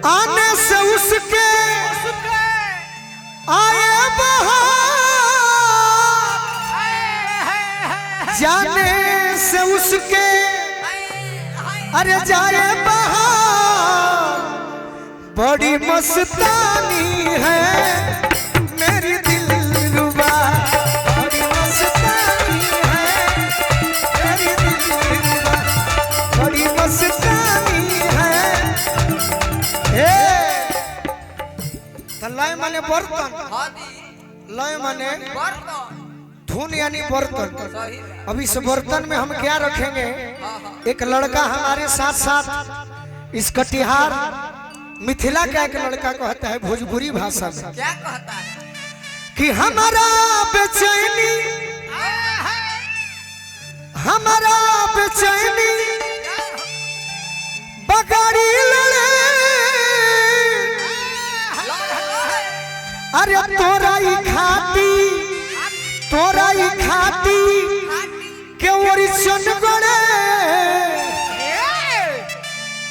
आने से उसके आए बहार, जाने से उसके अरे जाए बहार। बड़ी मस्तानी है मेरी दिलरुबा, बड़ी मस्तानी है मेरी दिलरुबा, बड़ी मस्तानी है। लय माने बर्तन, लय माने धुन यानी बर्तन। अभी इस बर्तन में हम क्या रखेंगे? एक लड़का हमारे साथ साथ इस कटिहार मिथिला का एक लड़का कहता है भोजपुरी भाषा में, क्या कहता है कि हमारा बेचैनी, हमारा बेचैनी बगाड़ी लड़े। अरे तोरा ही खाती, तोरा ही खाती के ओरिजिन गड़े।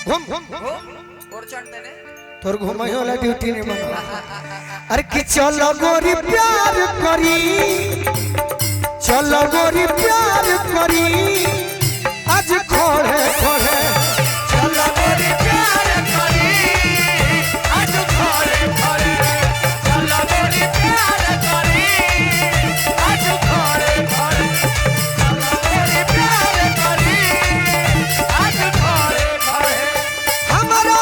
घूम घूम और चढ़ते ने तोर घुमाई वाला ड्यूटी नहीं बना। अरे कि चलो गोरी प्यार करी, चलो गोरी प्यार करी आज खोड़े खोड़े। चलो गोरी प्यार करी आज खोड़े खोड़े, चलो गोरी प्यार करी आज खोड़े खोड़े, चलो गोरी प्यार करी आज खोड़े खोड़े। हमारा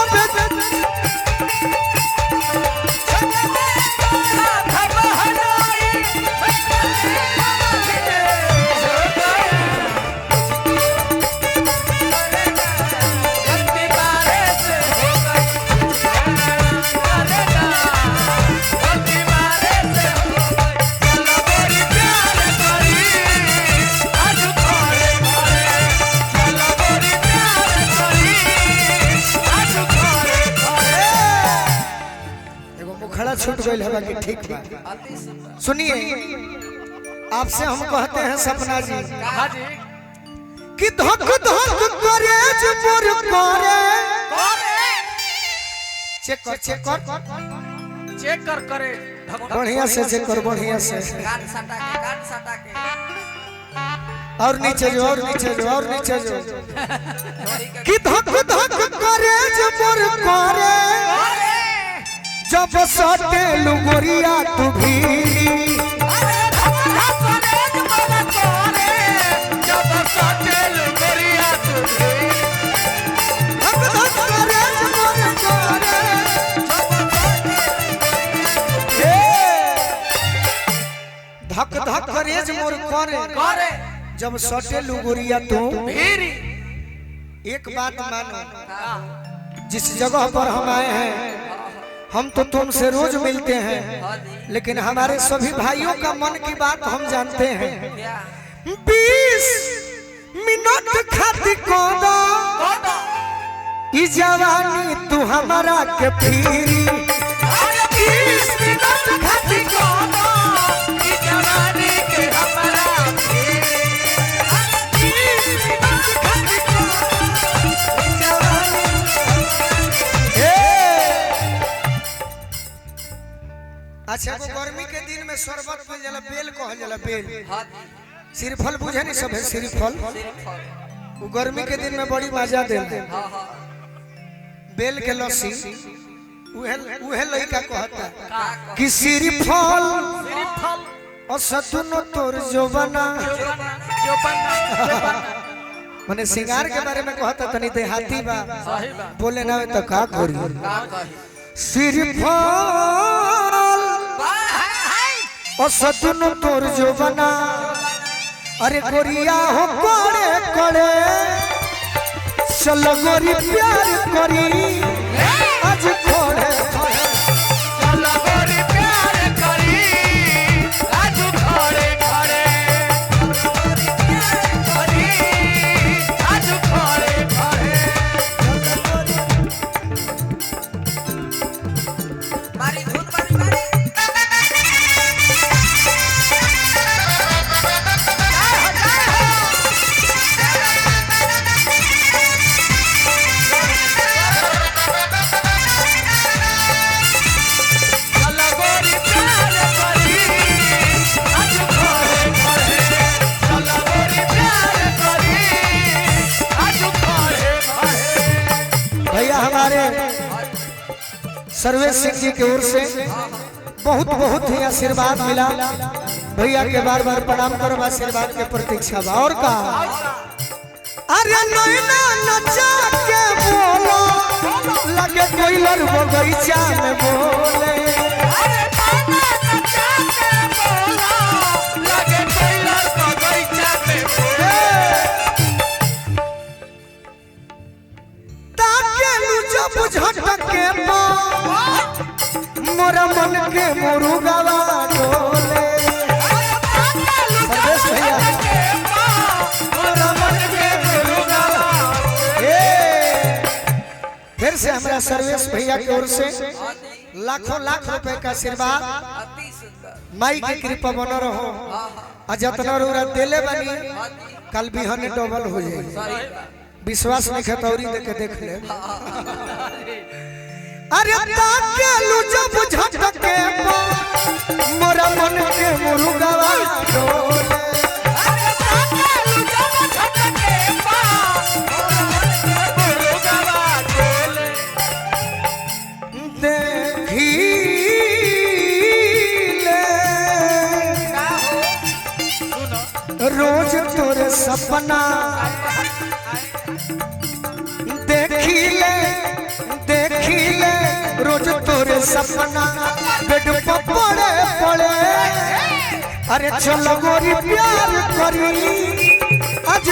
छूट गई है बाकी ठीक बा। सुनिए आपसे हम कहते हैं सपना जी कि धक धक करे जुमुर करे। चेक कर चेक कर चेक कर करे बढ़िया से चेक कर, बढ़िया से कान सटा के, कान सटा के और नीचे जो, और नीचे जो, और नीचे जो कि धक धक करे जुमुर करे। जब सटे लुगोरिया तू भी धक धक करेज मोर करे। जब सटे लुगोरिया तू एक बात मानो, जिस जगह पर हम आए हैं हम तो तुमसे रोज मिलते हैं, लेकिन हमारे सभी भाइयों का मन की बात हम जानते हैं। 20 मिनट खाती कोदा ई जवानी तू हमारा के फिरी। 20 मिनट खाती कोदा ई जवानी के हमारा फिरी। 20 मिनट खाती कोदा ई जवानी। अच्छा वो गर्मी के दिन में शरबत में जला बेल कहल जला, बेल सिरफल बुझे नहीं सब है सिरफल। वो गर्मी के दिन में बड़ी मजा देला बेल के लस्सी। उहे लइका कहता कि सिरफल और सतुनो तोर जो बना माने सिंगार के बारे में कहता तनी देहाती बा बोले ना तो का करी। सिरफल और सतुनो तोर जो बना। अरे गोरिया हो कोड़े कोड़े चलो गोरी प्यार करी आज खोड़े खोड़े। चलो गोरी प्यार करी आज खोड़े खोड़े, गोरी प्यार करी आज खोड़े खोड़े। मारी धुन मारी मारी भैया हमारे सर्वेश सिंह जी की ओर से बहुत बहुत ही आशीर्वाद मिला। भैया के बार बार प्रणाम करो, आशीर्वाद के प्रतीक्षा बा। और का अरे नैना नचा के बोलो लगे कोई लर बगीचा में बोले। अरे नैना नचा के बोलो लगे कोई लर बगीचा में बोले। ताके लुचा बुझट के पा मोरा मन के मुरुगावा डोले। सर्वेश भैया मोरा मन के मुरुगावा। फिर से हमारा सर्वेश भैया की ओर से लाखों लाख रुपए का आशीर्वाद। अति सुंदर माई की कृपा बनो रहो। आज जतना रुरा देले बनी कल बिहान डबल हो जाए। विश्वास नहीं खतौरी देके देख ले। अरे ताके लुचा बुझट के मोरा मन के मुरुगावा डोले। अरे ताके लुचा बुझट के मोरा मन के मुरुगावा डोले। देखी ले रोज तोरे सपना देखी ले रोज तोरे सपना बेड पर पड़े पड़े। अरे चलो गोरी प्यार करी आज